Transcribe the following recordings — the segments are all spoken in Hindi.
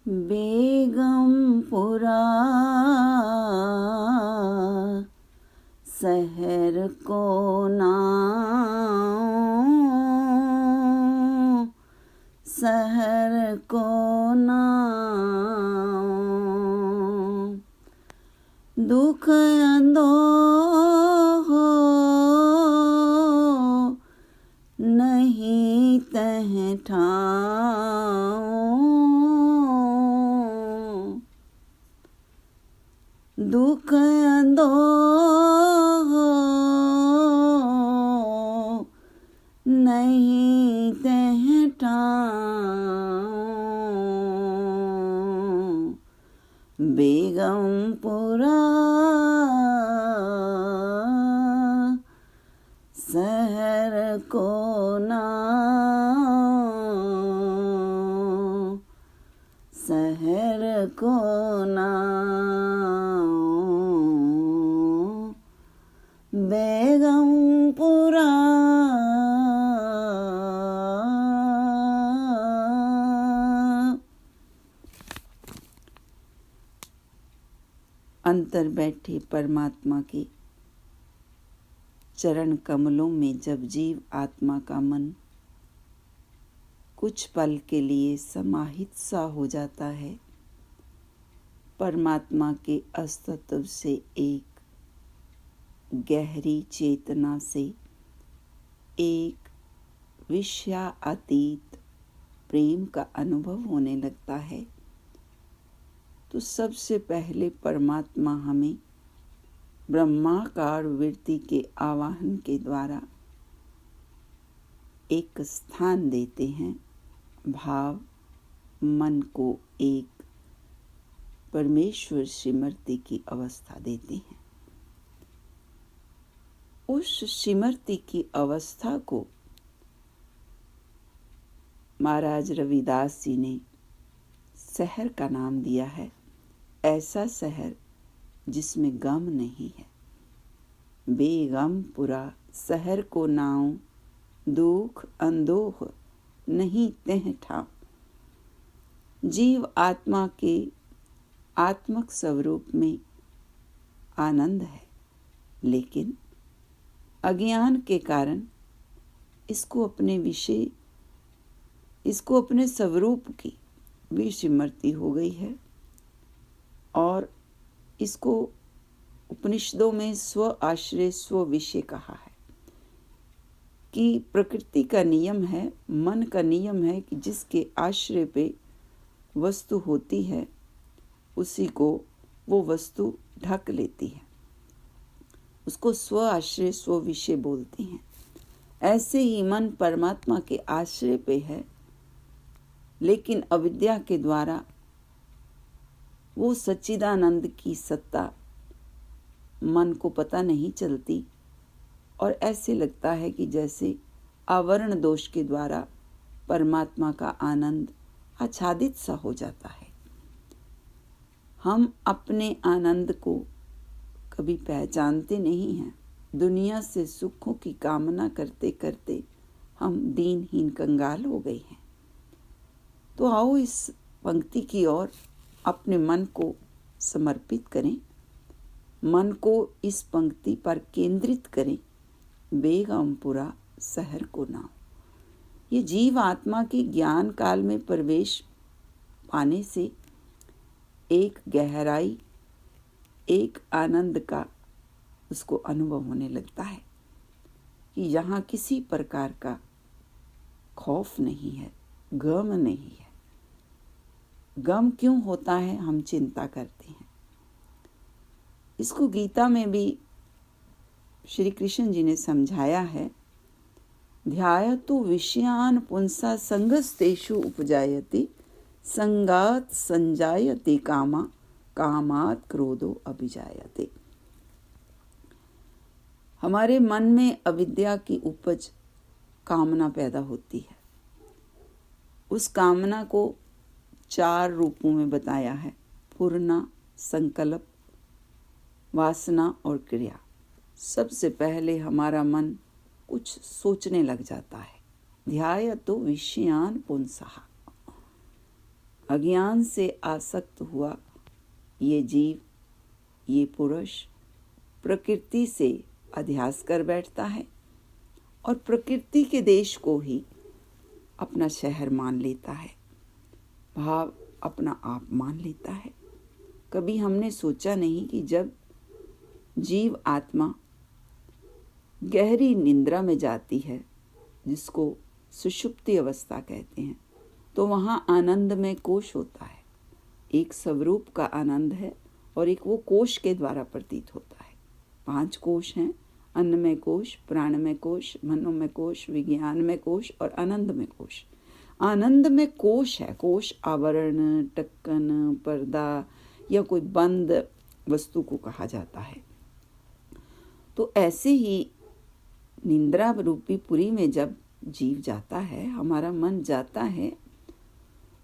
बेगमपुरा शहर को नाम, शहर को नाम। दुख अंदोह नहीं तह ठाऊं, दुख अंदोह नहीं तह ठाऊं। बेगमपुरा शहर को नाम, शहर को नाम। बेगमपुरा अंतर बैठे परमात्मा के चरण कमलों में जब जीव आत्मा का मन कुछ पल के लिए समाहित सा हो जाता है, परमात्मा के अस्तित्व से एक गहरी चेतना से एक विषयातीत प्रेम का अनुभव होने लगता है, तो सबसे पहले परमात्मा हमें ब्रह्माकार वृत्ति के आवाहन के द्वारा एक स्थान देते हैं, भाव मन को एक परमेश्वर स्मृति की अवस्था देते हैं। उस स्मृति की अवस्था को महाराज रविदास जी ने शहर का नाम दिया है, ऐसा शहर जिसमें गम नहीं है। बेगमपुरा शहर को नाऊं, दुख अंदोह नहीं तह ठाऊं। जीव आत्मा के आत्मक स्वरूप में आनंद है, लेकिन अज्ञान के कारण इसको अपने स्वरूप की विस्मृति हो गई है और इसको उपनिषदों में स्व आश्रय स्व विषय कहा है कि प्रकृति का नियम है, मन का नियम है कि जिसके आश्रय पे वस्तु होती है उसी को वो वस्तु ढक लेती है, उसको स्व आश्रय स्व विषय बोलते हैं। ऐसे ही मन परमात्मा के आश्रय पे है, लेकिन अविद्या के द्वारा वो सच्चिदानंद की सत्ता मन को पता नहीं चलती और ऐसे लगता है कि जैसे आवरण दोष के द्वारा परमात्मा का आनंद आच्छादित सा हो जाता है। हम अपने आनंद को कभी पहचानते नहीं हैं। दुनिया से सुखों की कामना करते करते हम दीनहीन कंगाल हो गए हैं। तो आओ इस पंक्ति की ओर अपने मन को समर्पित करें, मन को इस पंक्ति पर केंद्रित करें। बेगमपुरा शहर को नाम। ये जीव आत्मा के ज्ञान काल में प्रवेश पाने से एक गहराई, एक आनंद का उसको अनुभव होने लगता है कि यहाँ किसी प्रकार का खौफ नहीं है, गम नहीं है। गम क्यों होता है, हम चिंता करते हैं। इसको गीता में भी श्री कृष्ण जी ने समझाया है। ध्यायतु विषयान पुंसा संगस्तेषु उपजायते, संगात संजायते कामा, कामात क्रोधो अभिजायते। हमारे मन में अविद्या की उपज कामना पैदा होती है। उस कामना को 4 रूपों में बताया है: पूर्णा, संकल्प, वासना और क्रिया। सबसे पहले हमारा मन कुछ सोचने लग जाता है। ध्यायतो विषयान पुंसः, अज्ञान से आसक्त हुआ ये जीव, ये पुरुष प्रकृति से अध्यास कर बैठता है और प्रकृति के देश को ही अपना शहर मान लेता है, भाव अपना आप मान लेता है। कभी हमने सोचा नहीं कि जब जीव आत्मा गहरी निद्रा में जाती है, जिसको सुषुप्ति अवस्था कहते हैं, तो वहाँ आनंदमय कोश होता है। एक स्वरूप का आनंद है और एक वो कोश के द्वारा प्रतीत होता है। 5 कोश हैं, अन्नमय कोश, प्राणमय कोश, मनोमय कोश, विज्ञानमय कोश और आनंदमय कोश। आनंदमय कोश है, कोश आवरण, टक्कन, पर्दा या कोई बंद वस्तु को कहा जाता है। तो ऐसे ही निद्रा रूपी पुरी में जब जीव जाता है, हमारा मन जाता है,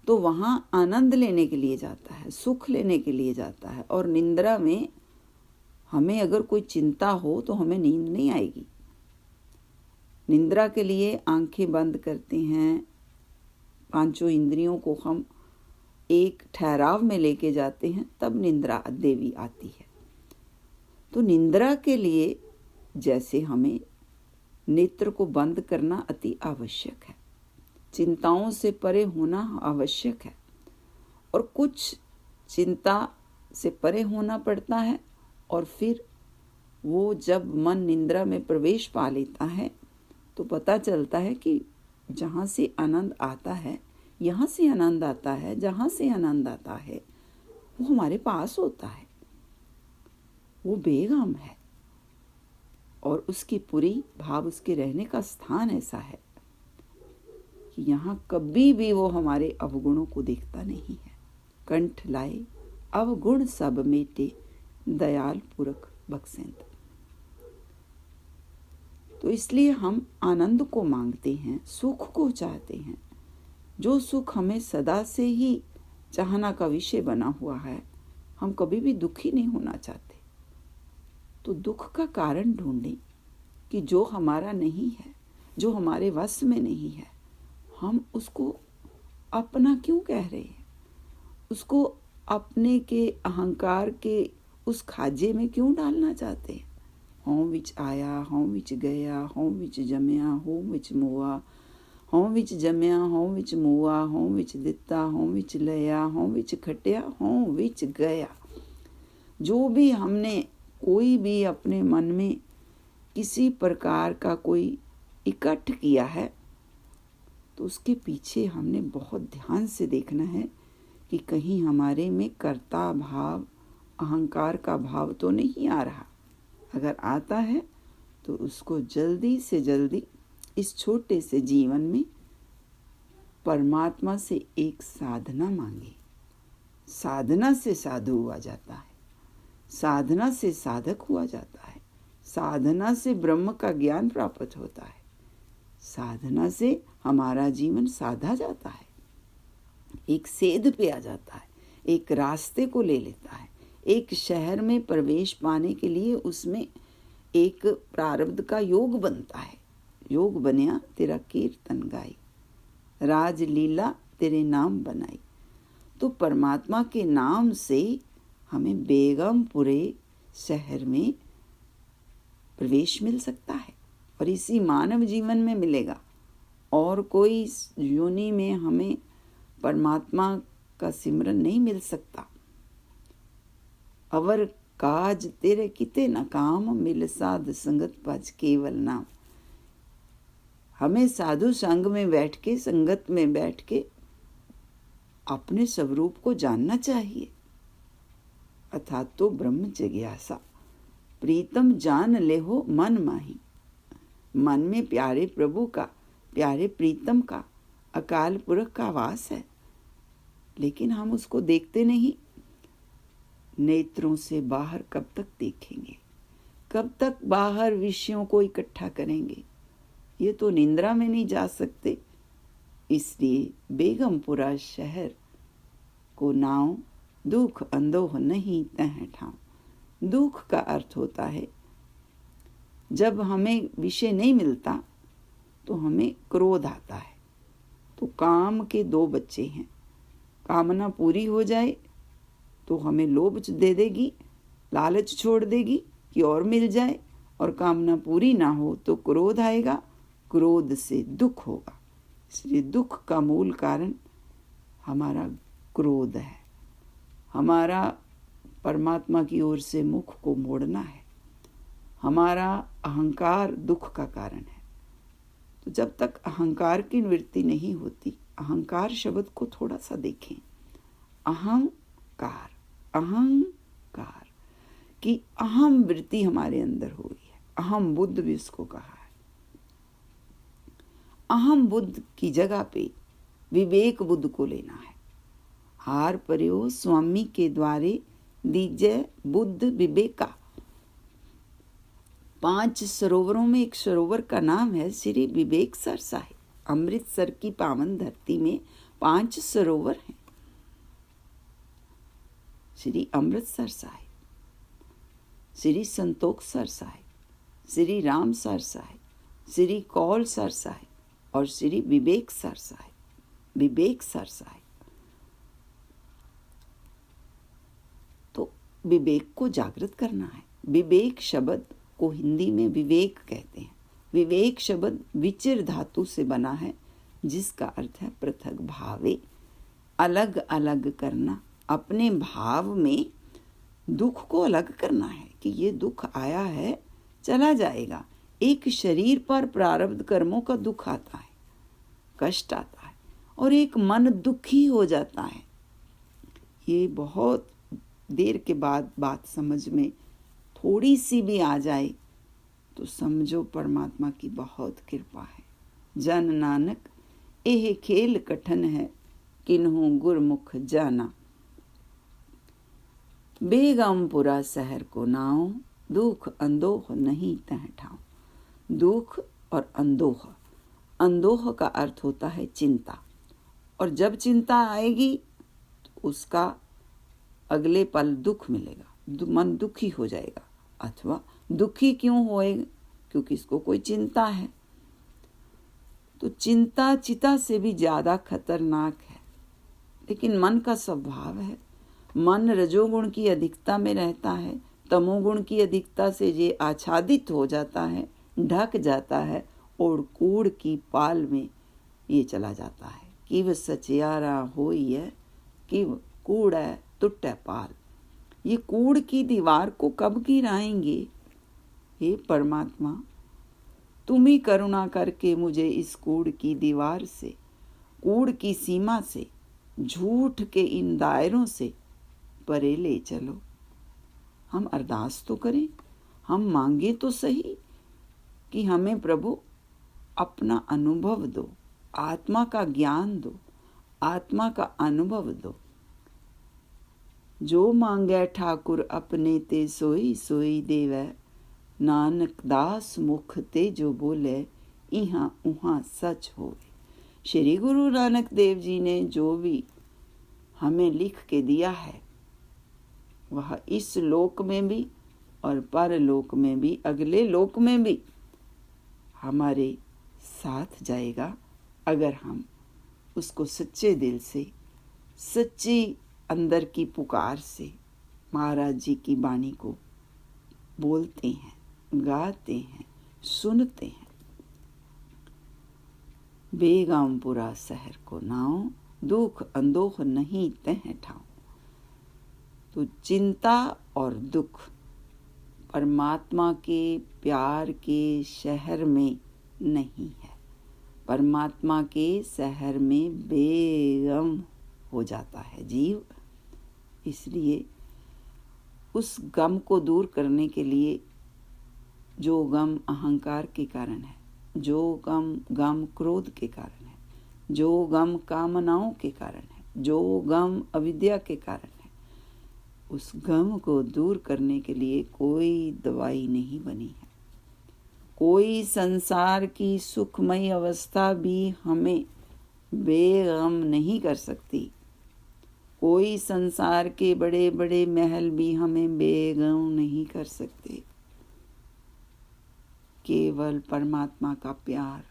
तो वहाँ आनंद लेने के लिए जाता है, सुख लेने के लिए जाता है। और निद्रा में हमें अगर कोई चिंता हो तो हमें नींद नहीं आएगी। निद्रा के लिए आंखें बंद करते हैं, 5 इंद्रियों को हम एक ठहराव में लेके जाते हैं, तब निद्रा देवी आती है। तो निद्रा के लिए जैसे हमें नेत्र को बंद करना अति आवश्यक है, चिंताओं से परे होना आवश्यक है, और कुछ चिंता से परे होना पड़ता है, और फिर वो जब मन निद्रा में प्रवेश पा लेता है तो पता चलता है कि जहाँ से आनंद आता है, यहाँ से आनंद आता है, जहाँ से आनंद आता है वो हमारे पास होता है, वो बेगम है। और उसकी पूरी भाव, उसके रहने का स्थान ऐसा है कि यहाँ कभी भी वो हमारे अवगुणों को देखता नहीं है। कंठ लाए अवगुण सब मेटे, दयाल पुरख बख्शेंत। तो इसलिए हम आनंद को मांगते हैं, सुख को चाहते हैं। जो सुख हमें सदा से ही चाहना का विषय बना हुआ है, हम कभी भी दुखी नहीं होना चाहते। तो दुख का कारण ढूंढें कि जो हमारा नहीं है, जो हमारे वश में नहीं है, हम उसको अपना क्यों कह रहे हैं, उसको अपने के अहंकार के उस खाजे में क्यों डालना चाहते हैं। हों विच आया, हों विच गया, हों विच जमया, हों विच मोआ, हों विच जमया, हों विच मोआ, हों विच दिता, हों विच लया, हों विच खटिया, हों विच गया। जो भी हमने कोई भी अपने मन में किसी प्रकार का कोई इकट्ठ किया है, तो उसके पीछे हमने बहुत ध्यान से देखना है कि कहीं हमारे में कर्ता भाव, अहंकार का भाव तो नहीं आ रहा। अगर आता है तो उसको जल्दी से जल्दी इस छोटे से जीवन में परमात्मा से एक साधना मांगे। साधना से साधु हुआ जाता है, साधना से साधक हुआ जाता है, साधना से ब्रह्म का ज्ञान प्राप्त होता है, साधना से हमारा जीवन साधा जाता है, एक सेध पे आ जाता है, एक रास्ते को ले लेता है। एक शहर में प्रवेश पाने के लिए उसमें एक प्रारब्ध का योग बनता है। योग बनया तेरा कीर्तन गाई, राज लीला तेरे नाम बनाई। तो परमात्मा के नाम से हमें बेगमपुरे शहर में प्रवेश मिल सकता है, और इसी मानव जीवन में मिलेगा। और कोई योनि में हमें परमात्मा का सिमरन नहीं मिल सकता। अवर काज तेरे किते न काम, मिल साध संगत पज केवल नाम। हमें साधु संग में बैठ के, संगत में बैठ के अपने स्वरूप को जानना चाहिए। अर्थात तो ब्रह्म जिज्ञासा, प्रीतम जान ले हो मन माही। मन में प्यारे प्रभु का, प्यारे प्रीतम का, अकाल पुरख का वास है, लेकिन हम उसको देखते नहीं। नेत्रों से बाहर कब तक देखेंगे, कब तक बाहर विषयों को इकट्ठा करेंगे। ये तो निंद्रा में नहीं जा सकते। इसलिए बेगमपुरा शहर को नाव, दुख अंदोह नहीं तह ठाव। दुख का अर्थ होता है जब हमें विषय नहीं मिलता तो हमें क्रोध आता है। तो काम के 2 बच्चे हैं, कामना पूरी हो जाए तो हमें लोभ दे देगी, लालच छोड़ देगी कि और मिल जाए, और कामना पूरी ना हो तो क्रोध आएगा, क्रोध से दुख होगा। इसलिए दुख का मूल कारण हमारा क्रोध है। हमारा परमात्मा की ओर से मुख को मोड़ना है। हमारा अहंकार दुख का कारण है। तो जब तक अहंकार की निवृत्ति नहीं होती, अहंकार शब्द को थोड़ा सा देखें। अहंकार, अहंकार की अहम वृत्ति हमारे अंदर हो गई है। अहम बुद्ध भी उसको कहा है। अहम बुद्ध की जगह पे विवेक बुद्ध को लेना है। हार पर्यो स्वामी के द्वारे दीजय बुद्ध विवेका। 5 सरोवरों में एक सरोवर का नाम है श्री विवेक सर साहिब। अमृतसर की पावन धरती में 5 सरोवर हैं। Shri Amritsar Sahib, Shri Santokhsar Sahib, Shri Ramsar Sahib, Shri Kaulsar Sahib और श्री विवेक सर साहिब। विवेक सर साहिब तो विवेक को जागृत करना है। विवेक शब्द को हिंदी में विवेक कहते हैं। विवेक शब्द विचिर धातु से बना है, जिसका अर्थ है पृथक भावे, अलग अलग करना। अपने भाव में दुख को अलग करना है कि ये दुख आया है, चला जाएगा। एक शरीर पर प्रारब्ध कर्मों का दुख आता है, कष्ट आता है, और एक मन दुखी हो जाता है। ये बहुत देर के बाद बात समझ में थोड़ी सी भी आ जाए तो समझो परमात्मा की बहुत कृपा है। जन नानक एह खेल कठन है, किन्हों गुरमुख जाना। बेगमपुरा शहर को नाओ, दुख अंदोह नहीं तह ठाऊं। दुख और अंदोह, अंदोह का अर्थ होता है चिंता, और जब चिंता आएगी तो उसका अगले पल दुख मिलेगा, मन दुखी हो जाएगा। अथवा दुखी क्यों होएगा? क्योंकि इसको कोई चिंता है। तो चिंता चिता से भी ज्यादा खतरनाक है। लेकिन मन का स्वभाव है, मन रजोगुण की अधिकता में रहता है, तमोगुण की अधिकता से ये आच्छादित हो जाता है, ढक जाता है, और कूड़ की पाल में ये चला जाता है। किव सचियारा होई है, किव कूड़ है टुट्टे पाल। ये कूड़ की दीवार को कब गिराएंगे? हे परमात्मा, तुम ही करुणा करके मुझे इस कूड़ की दीवार से, कूड़ की सीमा से, झूठ के इन दायरों से परे ले चलो। हम अरदास तो करें, हम मांगे तो सही कि हमें प्रभु अपना अनुभव दो, आत्मा का ज्ञान दो, आत्मा का अनुभव दो। जो मांगे ठाकुर अपने ते सोई सोई देवै, नानक दास मुख ते जो बोले, इहाँ उहाँ सच होवे। श्री गुरु नानक देव जी ने जो भी हमें लिख के दिया है, वह इस लोक में भी और परलोक में भी, अगले लोक में भी हमारे साथ जाएगा, अगर हम उसको सच्चे दिल से, सच्ची अंदर की पुकार से महाराज जी की वाणी को बोलते हैं, गाते हैं, सुनते हैं। बेगमपुरा शहर को नाओ, दुख अंदोह नहीं तह ठाऊं। तो चिंता और दुख परमात्मा के प्यार के शहर में नहीं है। परमात्मा के शहर में बेगम हो जाता है जीव। इसलिए उस गम को दूर करने के लिए, जो गम अहंकार के कारण है, जो गम क्रोध के कारण है, जो गम कामनाओं के कारण है, जो गम अविद्या के कारण है, उस गम को दूर करने के लिए कोई दवाई नहीं बनी है। कोई संसार की सुखमय अवस्था भी हमें बेगम नहीं कर सकती। कोई संसार के बड़े बड़े महल भी हमें बेगम नहीं कर सकते। केवल परमात्मा का प्यार,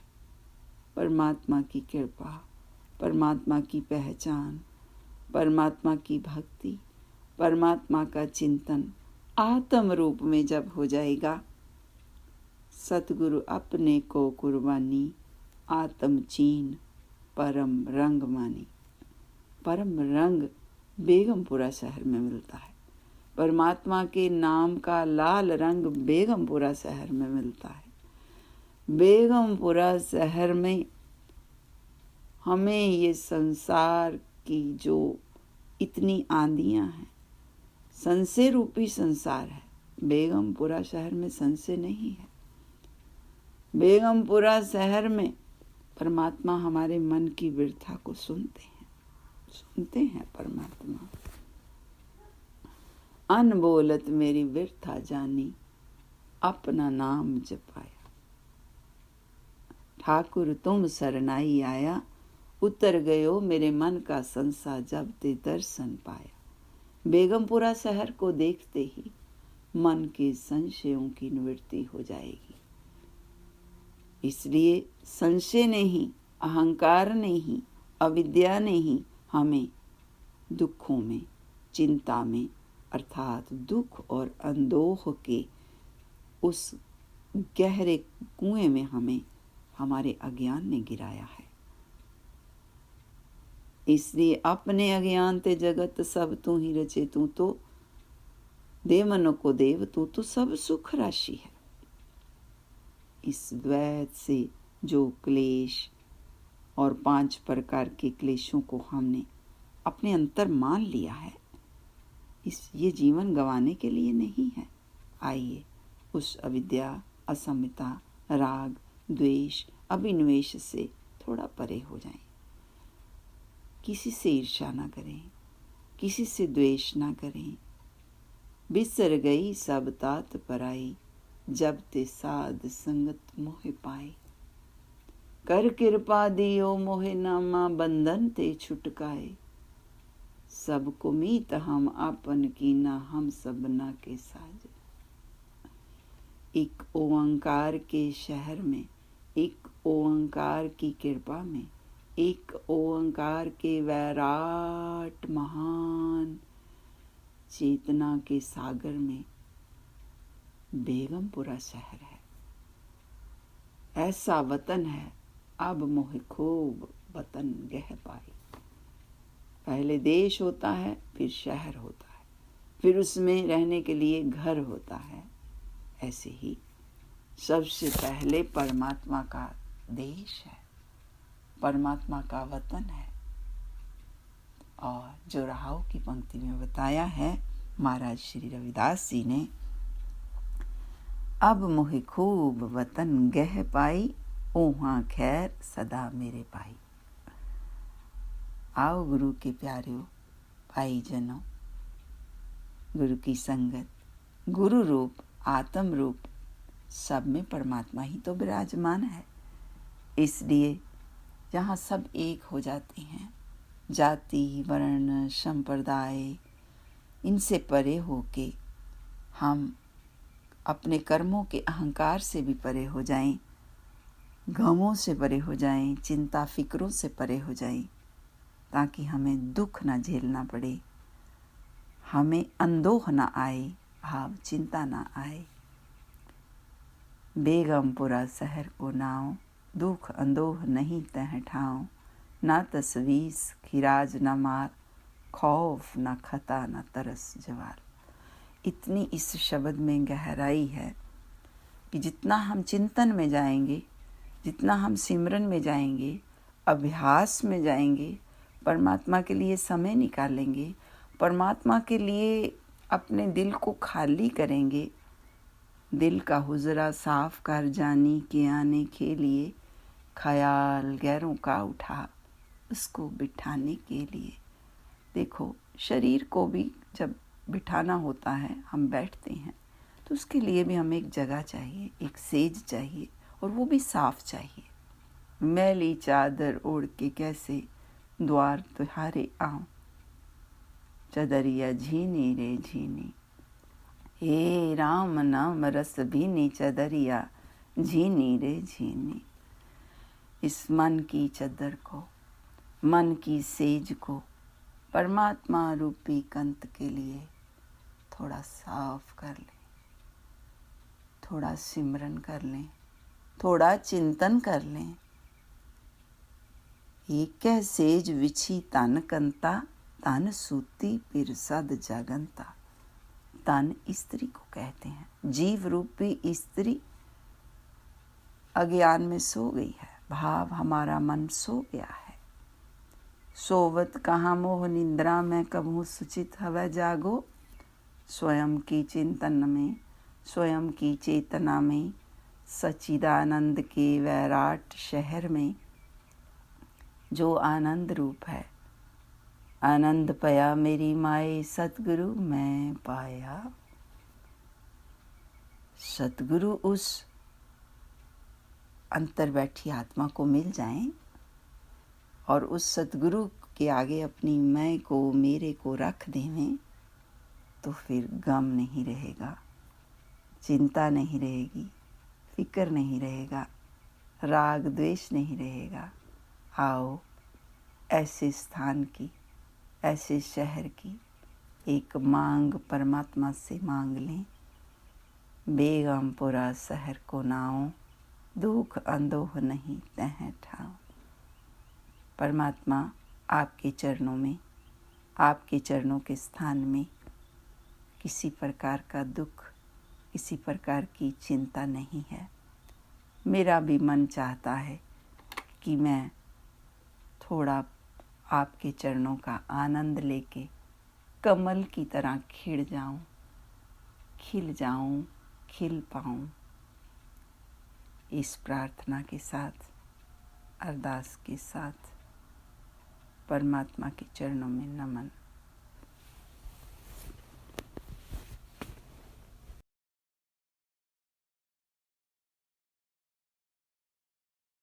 परमात्मा की कृपा, परमात्मा की पहचान, परमात्मा की भक्ति, परमात्मा का चिंतन आत्म रूप में जब हो जाएगा, सतगुरु अपने को कुर्बानी आत्म चीन परम रंग मानी। परम रंग बेगमपुरा शहर में मिलता है। परमात्मा के नाम का लाल रंग बेगमपुरा शहर में मिलता है। बेगमपुरा शहर में हमें ये संसार की जो इतनी आंधियां हैं, संशय रूपी संसार है, बेगमपुरा शहर में संशय नहीं है। बेगमपुरा शहर में परमात्मा हमारे मन की व्यथा को सुनते हैं परमात्मा। अनबोलत मेरी व्यथा जानी, अपना नाम जपाया। ठाकुर तुम शरणाई आया, उतर गयो मेरे मन का संसा जब ते दर्शन पाया। बेगमपुरा शहर को देखते ही मन के संशयों की निवृत्ति हो जाएगी। इसलिए संशय ने ही, अहंकार ने ही, अविद्या ने ही हमें दुखों में, चिंता में, अर्थात दुख और अंदोह के उस गहरे कुएं में हमें हमारे अज्ञान ने गिराया है। इसलिए अपने अज्ञान ते जगत सब तू ही रचे, तू तो दे मनो को देव, तू तो सब सुख राशि है। इस द्वैत से जो क्लेश और 5 प्रकार के क्लेशों को हमने अपने अंतर मान लिया है, ये जीवन गंवाने के लिए नहीं है। आइए उस अविद्या, असमिता, राग, द्वेष, अभिनिवेश से थोड़ा परे हो जाएं। किसी से ईर्ष्या ना करें, किसी से द्वेष ना करें। बिसर गई सब तात पराई, जब ते साध संगत मोहे पाए। कर कृपा दियो मोहे नामा, बंधन ते छुटकाए। सबको मीत हम आपन कीना, हम सबना के साज। एक ओंकार के शहर में, एक ओंकार की कृपा में, एक ओंकार के वैराट महान चेतना के सागर में बेगमपुरा शहर है। ऐसा वतन है, अब मोहे खूब वतन गह पाई। पहले देश होता है, फिर शहर होता है, फिर उसमें रहने के लिए घर होता है। ऐसे ही सबसे पहले परमात्मा का देश है, परमात्मा का वतन है। और जो राहाव की पंक्ति में बताया है महाराज श्री रविदास जी ने, अब मोहे खूब वतन गह पाई, ओहा खैर सदा मेरे पाई। आओ गुरु के प्यारियों, भाई जनों, गुरु की संगत, गुरु रूप, आत्म रूप, सब में परमात्मा ही तो विराजमान है। इसलिए जहाँ सब एक हो जाते हैं, जाति, वर्ण, संप्रदाय, इनसे परे होके हम अपने कर्मों के अहंकार से भी परे हो जाएं, गमों से परे हो जाएं, चिंता फिक्रों से परे हो जाएं, ताकि हमें दुख ना झेलना पड़े, हमें अंदोह ना आए, भाव चिंता ना आए। बेगमपुरा शहर को नाव, दुख अंदोह नहीं तह ठाव। ना तसवीस खिराज न मार, खौफ न खता न तरस जवार। इतनी इस शब्द में गहराई है कि जितना हम चिंतन में जाएंगे, जितना हम सिमरन में जाएंगे, अभ्यास में जाएंगे, परमात्मा के लिए समय निकालेंगे, परमात्मा के लिए अपने दिल को खाली करेंगे, दिल का हुजरा साफ कर जानी के आने के लिए, ख्याल गैरों का उठा उसको बिठाने के लिए। देखो, शरीर को भी जब बिठाना होता है, हम बैठते हैं, तो उसके लिए भी हमें एक जगह चाहिए, एक सेज चाहिए, और वो भी साफ चाहिए। मैली चादर ओढ़ के कैसे द्वार तुहारे आऊं, चदरिया झीनी रे झीनी। हे राम नाम रस भीनी, चदरिया झीनी रे झीनी। इस मन की चद्दर को, मन की सेज को परमात्मा रूपी कंत के लिए थोड़ा साफ कर लें, थोड़ा सिमरन कर लें, थोड़ा चिंतन कर लें। एक सेज विछी तन कंता, तन सूती पिर सद जगंता। तन स्त्री को कहते हैं। जीव रूपी स्त्री अज्ञान में सो गई है, भाव हमारा मन सो गया है। सोवत कहाँ मोह निंद्रा में, कबहू सुचित हवै जागो। स्वयं की चिंतन में, स्वयं की चेतना में, सच्चिदानंद के वैराट शहर में जो आनंद रूप है। आनंद पया मेरी माए, सतगुरु मैं पाया। सतगुरु उस अंतर बैठी आत्मा को मिल जाएं और उस सतगुरु के आगे अपनी मैं को, मेरे को रख देवें, तो फिर गम नहीं रहेगा, चिंता नहीं रहेगी, फिक्र नहीं रहेगा, राग द्वेष नहीं रहेगा। आओ ऐसे स्थान की, ऐसे शहर की एक मांग परमात्मा से मांग लें। बेगमपुरा शहर को नाओ, दुख अंदोह नहीं तह ठाओ। परमात्मा आपके चरणों में, आपके चरणों के स्थान में किसी प्रकार का दुख, किसी प्रकार की चिंता नहीं है। मेरा भी मन चाहता है कि मैं थोड़ा आपके चरणों का आनंद लेके कमल की तरह खिल जाऊं, खिल पाऊं। इस प्रार्थना के साथ, अरदास के साथ परमात्मा के चरणों में नमन।